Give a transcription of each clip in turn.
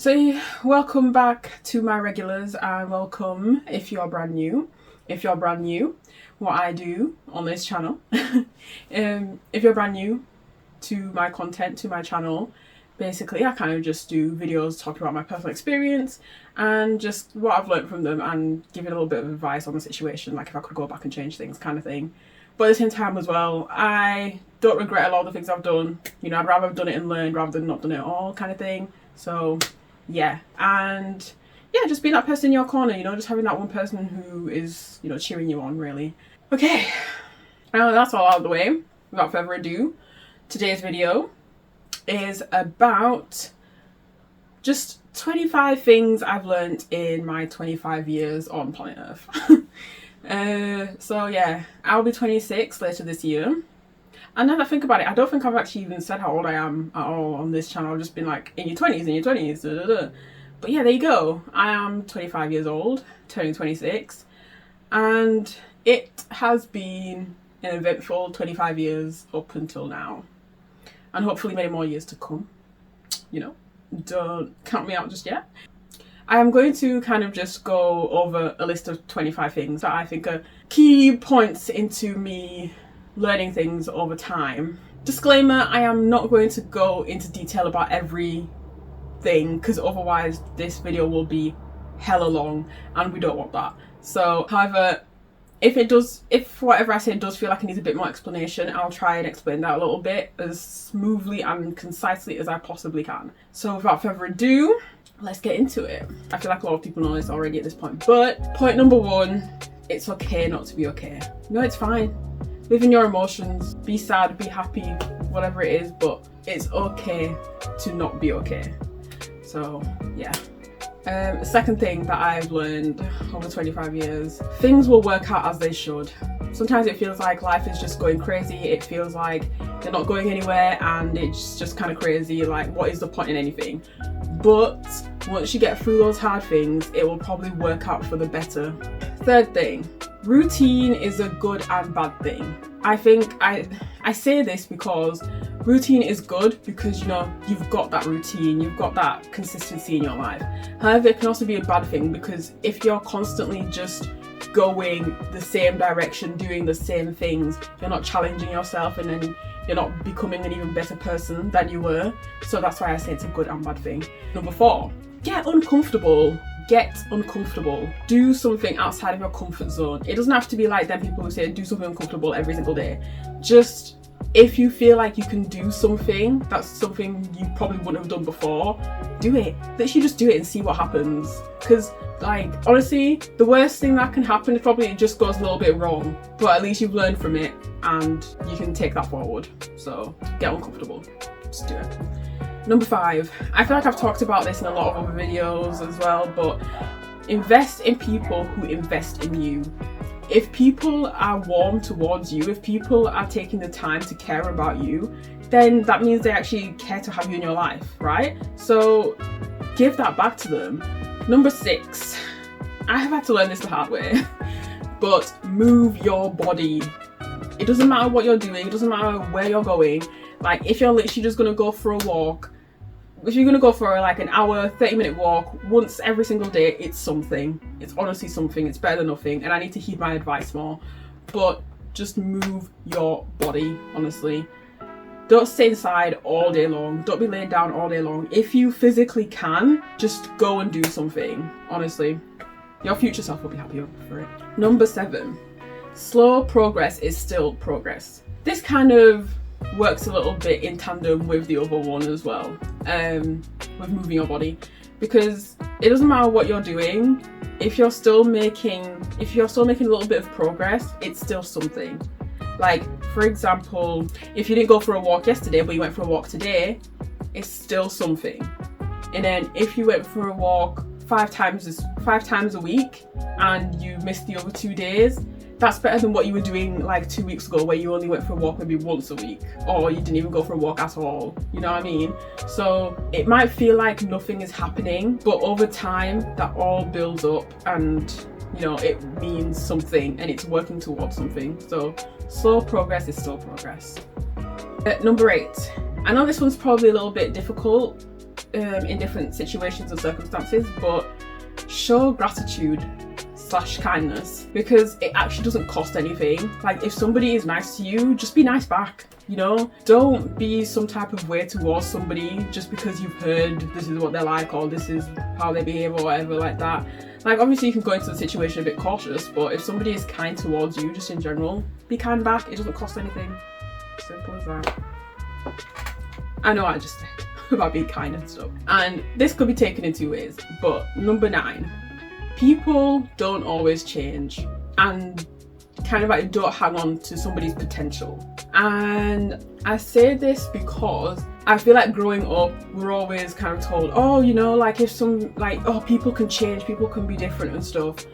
So welcome back to my regulars, and welcome if you're brand new. If you're brand new, what I do on this channel. If you're brand new to my content, to my channel, basically I kind of just do videos talking about my personal experience and just what I've learned from them and giving a little bit of advice on the situation, like if I could go back and change things kind of thing. But at the same time as well, I don't regret a lot of the things I've done. You know, I'd rather have done it and learned rather than not done it at all kind of thing. So yeah, and yeah, just being that person in your corner, you know, just having that one person who is, you know, cheering you on, really. Okay, now that's all out of the way. Without further ado, today's video is about just 25 things I've learned in my 25 years on planet Earth. So yeah, I'll be 26 later this year. And now that I think about it, I don't think I've actually even said how old I am at all on this channel. I've just been like, in your 20s, da, da, da. But yeah, there you go. I am 25 years old, turning 26. And it has been an eventful 25 years up until now. And hopefully many more years to come. You know, don't count me out just yet. I am going to kind of just go over a list of 25 things that I think are key points into me learning things over time. Disclaimer, I am not going to go into detail about everything because otherwise this video will be hella long and we don't want that. So, however, if whatever I say does feel like it needs a bit more explanation, I'll try and explain that a little bit as smoothly and concisely as I possibly can. So without further ado, let's get into it. I feel like a lot of people know this already at this point, but point number one, it's okay not to be okay. No, it's fine. Live in your emotions, be sad, be happy, whatever it is, but it's okay to not be okay. So yeah. Second thing that I've learned over 25 years, things will work out as they should. Sometimes it feels like life is just going crazy, it feels like you're not going anywhere and it's just kind of crazy, like what is the point in anything? But once you get through those hard things, it will probably work out for the better. Third thing, routine is a good and bad thing. I think I say this because routine is good because, you know, you've got that routine, you've got that consistency in your life. However, it can also be a bad thing because if you're constantly just going the same direction, doing the same things, you're not challenging yourself and then you're not becoming an even better person than you were. So that's why I say it's a good and bad thing. Number 4, get uncomfortable. Get uncomfortable. Do something outside of your comfort zone. It doesn't have to be like them people who say do something uncomfortable every single day. Just if you feel like you can do something, that's something you probably wouldn't have done before, do it. Literally just do it and see what happens. Because like honestly, the worst thing that can happen is probably it just goes a little bit wrong. But at least you've learned from it and you can take that forward. So get uncomfortable. Just do it. Number 5, I feel like I've talked about this in a lot of other videos as well, but invest in people who invest in you. If people are warm towards you, if people are taking the time to care about you, then that means they actually care to have you in your life, right? So give that back to them. Number 6, I have had to learn this the hard way, but move your body. It doesn't matter what you're doing, it doesn't matter where you're going. Like if you're literally just gonna go for a walk, if you're gonna go for like an hour, 30-minute walk once every single day, it's something. It's honestly something. It's better than nothing. And I need to heed my advice more. But just move your body, honestly. Don't stay inside all day long. Don't be laid down all day long. If you physically can, just go and do something. Honestly, your future self will be happier for it. Number 7, slow progress is still progress. This kind of works a little bit in tandem with the other one as well, with moving your body, because it doesn't matter what you're doing, if you're still making a little bit of progress, it's still something. Like for example, if you didn't go for a walk yesterday but you went for a walk today, it's still something. And then if you went for a walk 5 times a week and you missed the other 2 days, that's better than what you were doing like 2 weeks ago where you only went for a walk maybe once a week, or you didn't even go for a walk at all. You know what I mean? So it might feel like nothing is happening, but over time that all builds up and, you know, it means something and it's working towards something. So slow progress is still progress. Number 8, I know this one's probably a little bit difficult in different situations and circumstances, but show gratitude / kindness, because it actually doesn't cost anything. Like, if somebody is nice to you, just be nice back, you know? Don't be some type of way towards somebody just because you've heard this is what they're like or this is how they behave or whatever like that. Like, obviously you can go into the situation a bit cautious, but if somebody is kind towards you, just in general, be kind back. It doesn't cost anything. Simple as that. I know I just said about being kind and stuff. And this could be taken in 2 ways, but number 9, people don't always change, and kind of like don't hang on to somebody's potential. And I say this because I feel like growing up, we're always kind of told, oh, you know, like if some, like, oh, people can change, people can be different and stuff.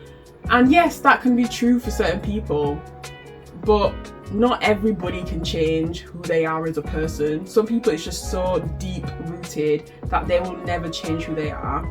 And yes, that can be true for certain people, but not everybody can change who they are as a person. Some people, it's just so deep rooted that they will never change who they are.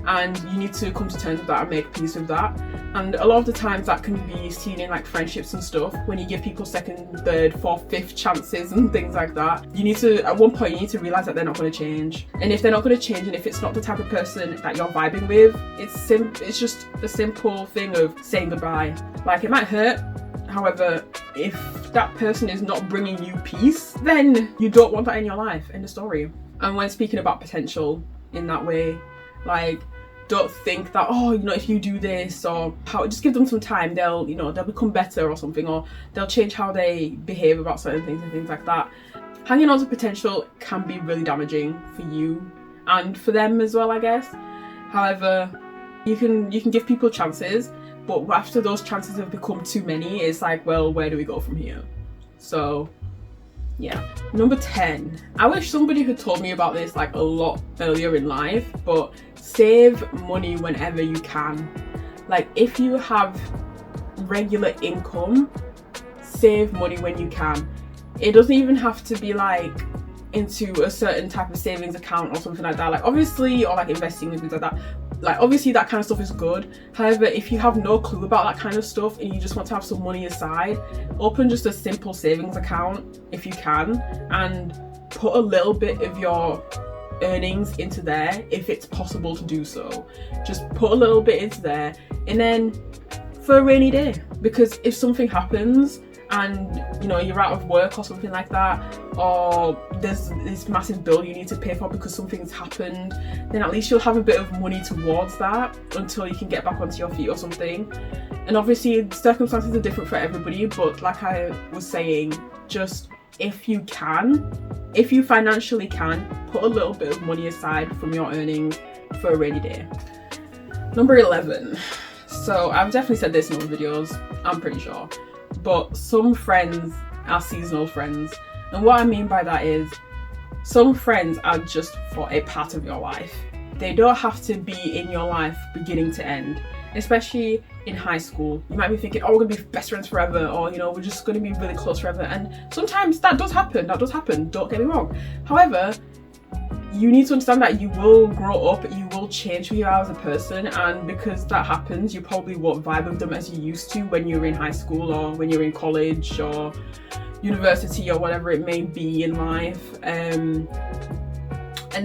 And you need to come to terms with that and make peace with that. And a lot of the times that can be seen in like friendships and stuff, when you give people 2nd, 3rd, 4th, 5th chances and things like that. You need to, at one point, you need to realize that they're not going to change. And if they're not going to change, and if it's not the type of person that you're vibing with, it's just the simple thing of saying goodbye. Like, it might hurt. However, if that person is not bringing you peace, then you don't want that in your life. End of story. And when speaking about potential in that way, like, don't think that, oh, you know, if you do this or how, just give them some time, they'll become better or something, or they'll change how they behave about certain things and things like that. Hanging on to potential can be really damaging for you and for them as well, I guess. However, you can give people chances, but after those chances have become too many, it's like, well, where do we go from here? So yeah. Number 10. I wish somebody had told me about this like a lot earlier in life, but save money whenever you can. Like, if you have regular income, save money when you can. It doesn't even have to be like into a certain type of savings account or something like that. Like, obviously, or like investing and things like that. Like, obviously that kind of stuff is good. However, if you have no clue about that kind of stuff and you just want to have some money aside, open just a simple savings account if you can, and put a little bit of your earnings into there if it's possible to do so. Just put a little bit into there, and then for a rainy day, because if something happens and, you know, you're out of work or something like that, or there's this massive bill you need to pay for because something's happened, then at least you'll have a bit of money towards that until you can get back onto your feet or something. And obviously circumstances are different for everybody, but like I was saying, just if you financially can, put a little bit of money aside from your earnings for a rainy day. Number 11. So I've definitely said this in other videos, I'm pretty sure, but some friends are seasonal friends. And what I mean by that is, some friends are just for a part of your life. They don't have to be in your life beginning to end. Especially in high school, you might be thinking, oh, we're gonna be best friends forever, or, you know, we're just gonna be really close forever. And sometimes that does happen, don't get me wrong. However, you need to understand that you will grow up, you will change who you are as a person, and because that happens, you probably won't vibe with them as you used to when you were in high school or when you're in college or university or whatever it may be in life. And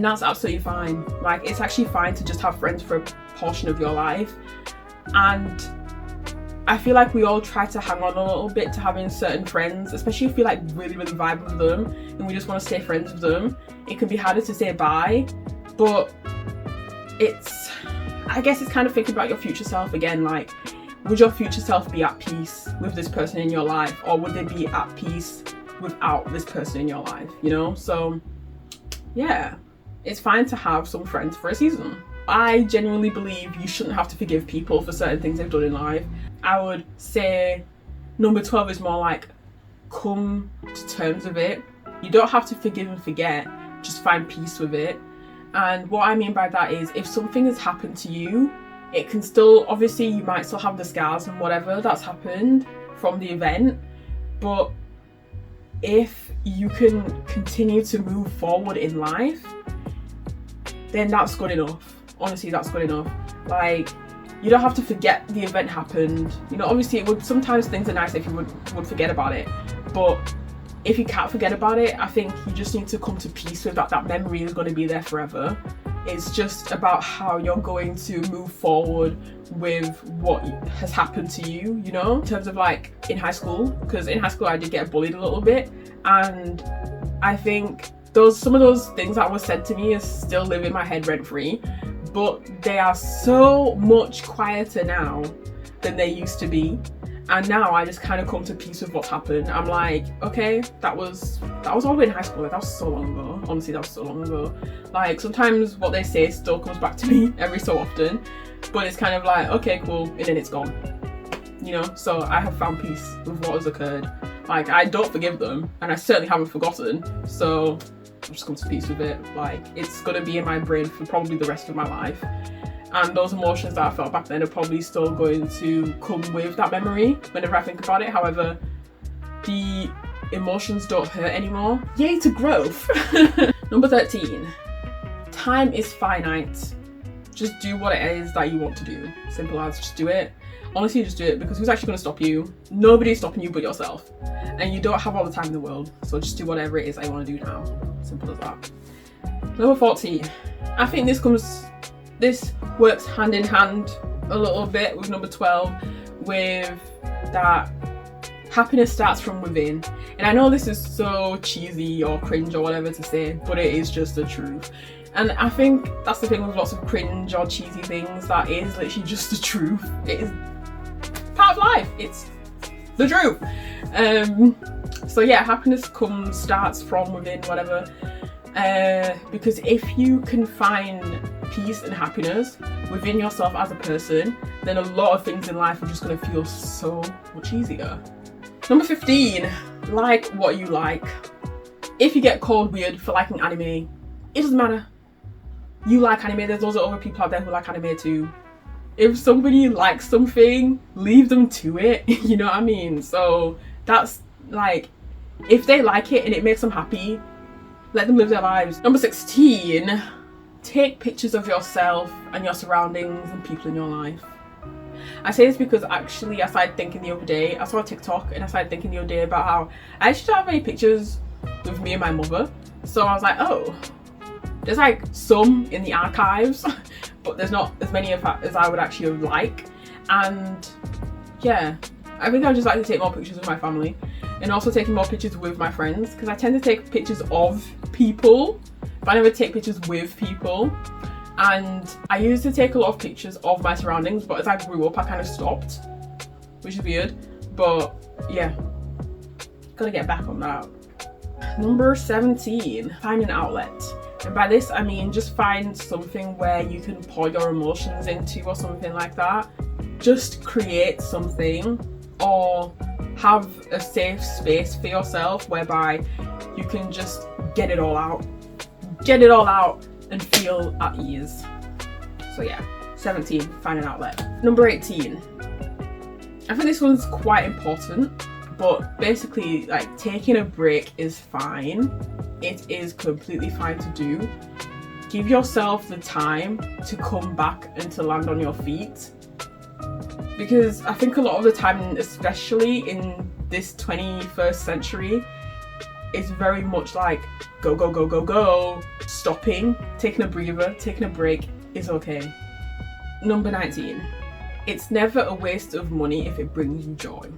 that's absolutely fine. Like, it's actually fine to just have friends for a portion of your life. And I feel like we all try to hang on a little bit to having certain friends, especially if we like really vibe with them and we just want to stay friends with them. It can be harder to say bye, but I guess it's kind of thinking about your future self again. Like, would your future self be at peace with this person in your life, or would they be at peace without this person in your life, you know? So yeah, it's fine to have some friends for a season. I genuinely believe you shouldn't have to forgive people for certain things they've done in life. I would say number 12 is more like, come to terms with it. You don't have to forgive and forget, just find peace with it. And what I mean by that is, if something has happened to you, it can still, obviously you might still have the scars and whatever that's happened from the event, but if you can continue to move forward in life, then that's good enough. Honestly, that's good enough. Like, you don't have to forget the event happened. You know, obviously it would, sometimes things are nice if you would forget about it, but if you can't forget about it, I think you just need to come to peace with that memory is going to be there forever. It's just about how you're going to move forward with what has happened to you, you know, in terms of like in high school, because in high school I did get bullied a little bit, and I think some of those things that were said to me is still live in my head rent free, but they are so much quieter now than they used to be. And now I just kind of come to peace with what's happened. I'm like, okay, that was all the way in high school. Like, that was so long ago. Honestly, that was so long ago. Like, sometimes what they say still comes back to me every so often, but it's kind of like, okay, cool, and then it's gone. You know, so I have found peace with what has occurred. Like, I don't forgive them, and I certainly haven't forgotten. So I've just come to peace with it. Like, it's gonna be in my brain for probably the rest of my life. And those emotions that I felt back then are probably still going to come with that memory whenever I think about it. However, the emotions don't hurt anymore. Yay to growth! Number 13. Time is finite. Just do what it is that you want to do. Simple as, just do it. Honestly, just do it, because who's actually going to stop you? Nobody's stopping you but yourself. And you don't have all the time in the world. So just do whatever it is that you want to do now. Simple as that. Number 14. I think this works hand in hand a little bit with number 12, with that happiness starts from within. And I know this is so cheesy or cringe or whatever to say, but it is just the truth. And I think that's the thing with lots of cringe or cheesy things, that is literally just the truth. It is part of life. It's the truth. So yeah, happiness starts from within, whatever. Because if you can find peace and happiness within yourself as a person, then a lot of things in life are just going to feel so much easier. Number 15, like what you like. If you get called weird for liking anime, it doesn't matter. You like anime, there's also other people out there who like anime too. If somebody likes something, leave them to it, you know what I mean? So that's like, if they like it and it makes them happy, let them live their lives. Number 16, take pictures of yourself and your surroundings and people in your life. I say this because actually I started thinking the other day, I saw a TikTok and I started thinking the other day about how I actually don't have any pictures with me and my mother. So I was like, oh, there's like some in the archives, but there's not as many as I would actually like. And yeah, I think I would just like to take more pictures of my family, and also taking more pictures with my friends, because I tend to take pictures of people, but I never take pictures with people. And I used to take a lot of pictures of my surroundings, but as I grew up I kind of stopped, which is weird, but yeah, gotta get back on that. Number 17, find an outlet. And by this I mean just find something where you can pour your emotions into, or something like that. Just create something, or have a safe space for yourself whereby you can just get it all out and feel at ease. So yeah, 17, find an outlet. Number 18, I think this one's quite important, but basically, like, taking a break is fine. It is completely fine to do. Give yourself the time to come back and to land on your feet. Because I think a lot of the time, especially in this 21st century, it's very much like go, go, go, go, go. Stopping, taking a breather, taking a break is okay. Number 19, it's never a waste of money if it brings you joy.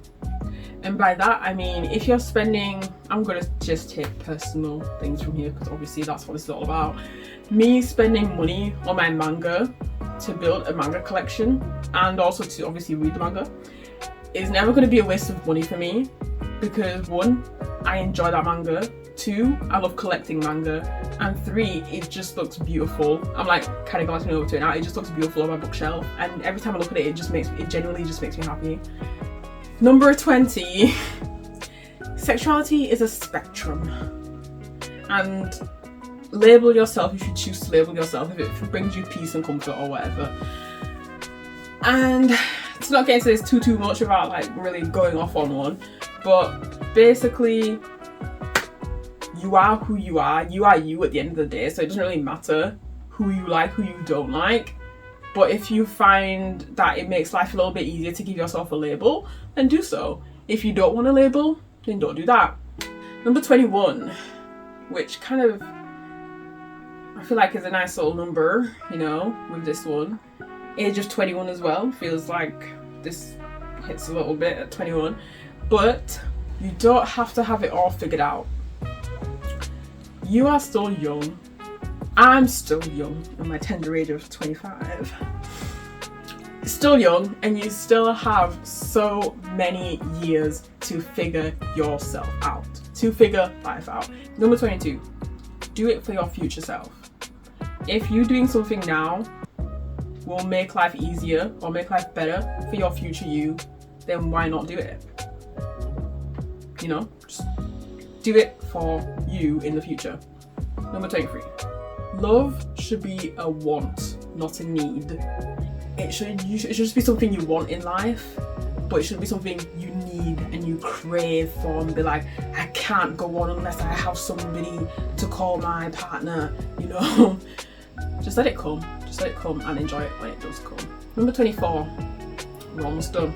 And by that I mean, if you're spending, I'm gonna just take personal things from here because obviously that's what this is all about. Me spending money on my manga to build a manga collection, and also to obviously read the manga, is never going to be a waste of money for me, because 1, I enjoy that manga, 2, I love collecting manga, and 3, it just looks beautiful. I'm like kind of glancing over to it now, it just looks beautiful on my bookshelf, and every time I look at it, it genuinely just makes me happy. Number 20, sexuality is a spectrum, and label yourself if you choose to label yourself, if it brings you peace and comfort or whatever. And to not get into this too much about like really going off on one, but basically you are who you are you at the end of the day, so it doesn't really matter who you like, who you don't like. But if you find that it makes life a little bit easier to give yourself a label, then do so. If you don't want a label, then don't do that. Number 21, which kind of, I feel like it's a nice little number, you know, with this one. Age of 21 as well, feels like this hits a little bit at 21, but you don't have to have it all figured out. You are still young. I'm still young in my tender age of 25. Still young, and you still have so many years to figure yourself out, to figure life out. Number 22, do it for your future self. If you doing something now will make life easier or make life better for your future you, then why not do it? You know, just do it for you in the future. Number 23, love should be a want, not a need. It should just be something you want in life, but it should be something you need and you crave for and be like, I can't go on unless I have somebody to call my partner, you know. Just let it come. Just let it come and enjoy it when it does come. Number 24, we're almost done.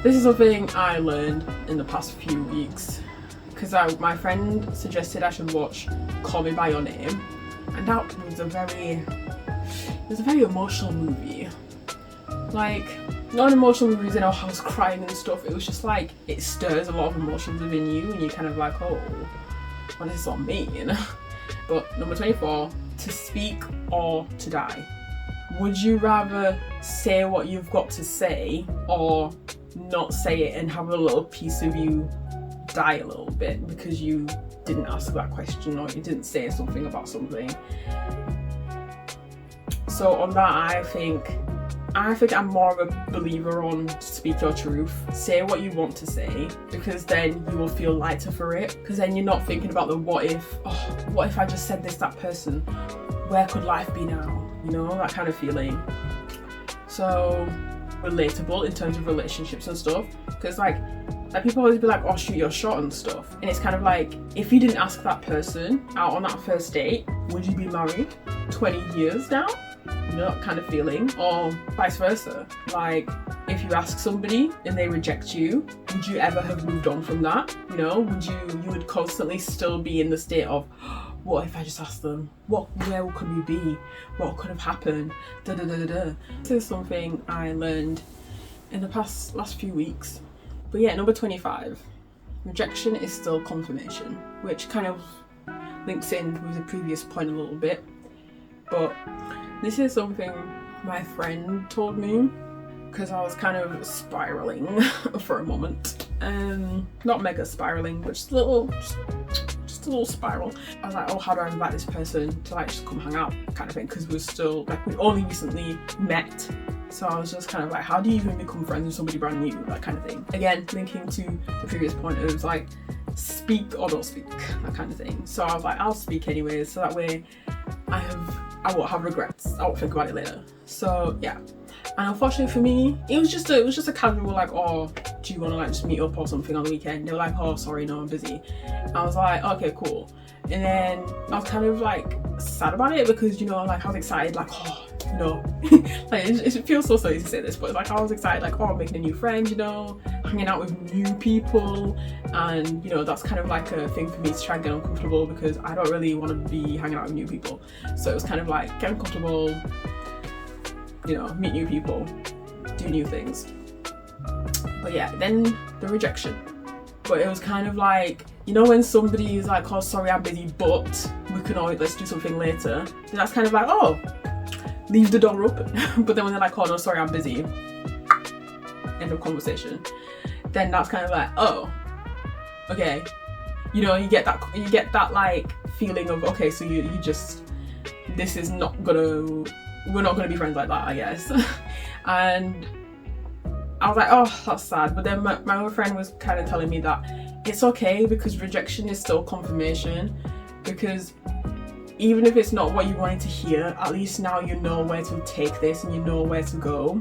This is something I learned in the past few weeks because my friend suggested I should watch Call Me By Your Name, and that was a very emotional movie. Like, not emotional movies, you know, how I was crying and stuff. It was just like, it stirs a lot of emotions within you and you're kind of like, oh, what does this all mean? But number 24, to speak or to die. Would you rather say what you've got to say or not say it and have a little piece of you die a little bit because you didn't ask that question or you didn't say something about something? So on that, I think I'm more of a believer on speak your truth. Say what you want to say, because then you will feel lighter for it. Because then you're not thinking about the what if. Oh, what if I just said this, that person? Where could life be now? You know, that kind of feeling. So relatable in terms of relationships and stuff. Because like people always be like, oh, shoot your shot and stuff. And it's kind of like, if you didn't ask that person out on that first date, would you be married 20 years now? You know, that kind of feeling. Or vice versa. Like, if you ask somebody and they reject you, would you ever have moved on from that? You know, you would constantly still be in the state of, what if I just asked them? Where could we be? What could have happened? This is something I learned in the last few weeks. But yeah, number 25, rejection is still confirmation, which kind of links in with the previous point a little bit. But this is something my friend told me because I was kind of spiraling for a moment. Not mega spiraling, but just a little spiral. I was like, oh, how do I invite this person to like just come hang out kind of thing, because we only recently met. So I was just kind of like, how do you even become friends with somebody brand new, that kind of thing. Again, linking to the previous point, it was like, speak or don't speak, that kind of thing. So I was like, I'll speak anyways, so that way I won't have regrets. I won't think about it later. So yeah. And unfortunately for me, it was just a casual like, oh, do you want to like just meet up or something on the weekend? They were like, oh, sorry, no, I'm busy. I was like, okay, cool. And then I was kind of like sad about it because, you know, like I was excited, like, oh, you know, like it feels so silly to say this, but like I was excited, like, oh, I'm making a new friend, you know, hanging out with new people. And, you know, that's kind of like a thing for me to try and get uncomfortable because I don't really want to be hanging out with new people. So it was kind of like, get uncomfortable, you know, meet new people, do new things. But yeah, then the rejection. But it was kind of like, you know, when somebody is like, oh, sorry, I'm busy, but let's do something later. Then that's kind of like, oh, leave the door open. But then when they're like, oh, no, sorry, I'm busy, end of conversation. Then that's kind of like, oh, okay. You know, you get that like feeling of, okay, so you just, we're not gonna be friends like that, I guess. And I was like, oh, that's sad. But then my other friend was kind of telling me that it's okay because rejection is still confirmation, because even if it's not what you wanted to hear, at least now you know where to take this and you know where to go.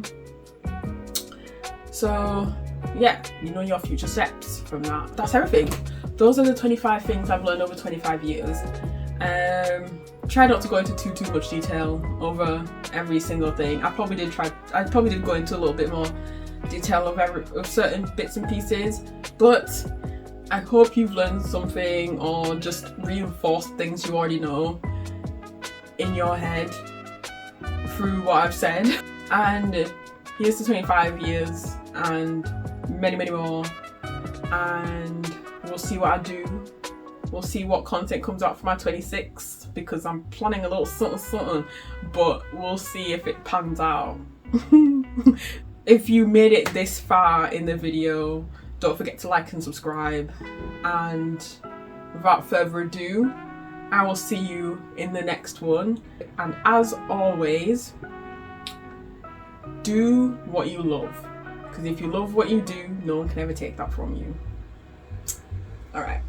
So yeah, you know your future steps from that. That's everything. Those are the 25 things I've learned over 25 years. Try not to go into too much detail over every single thing. I probably did go into a little bit more detail of certain bits and pieces, but I hope you've learned something or just reinforced things you already know. in your head through what I've said. And here's to 25 years and many, many more. And we'll see what I do. We'll see what content comes out for my 26th, because I'm planning a little something, but we'll see if it pans out. If you made it this far in the video, don't forget to like and subscribe. And without further ado, I will see you in the next one. And as always, do what you love, because if you love what you do, no one can ever take that from you. Alright,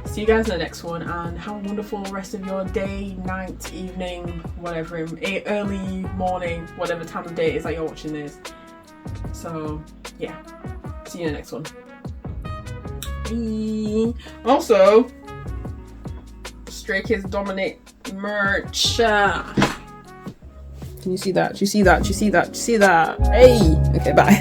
see you guys in the next one, and have a wonderful rest of your day, night, evening, whatever, early morning, whatever time of day it is that you're watching this. So yeah, see you in the next one. Bye. Also, Stray Kids Dominic merch. Can you see that? Do you see that? Do you see that? Do you see that? Hey! Okay, bye.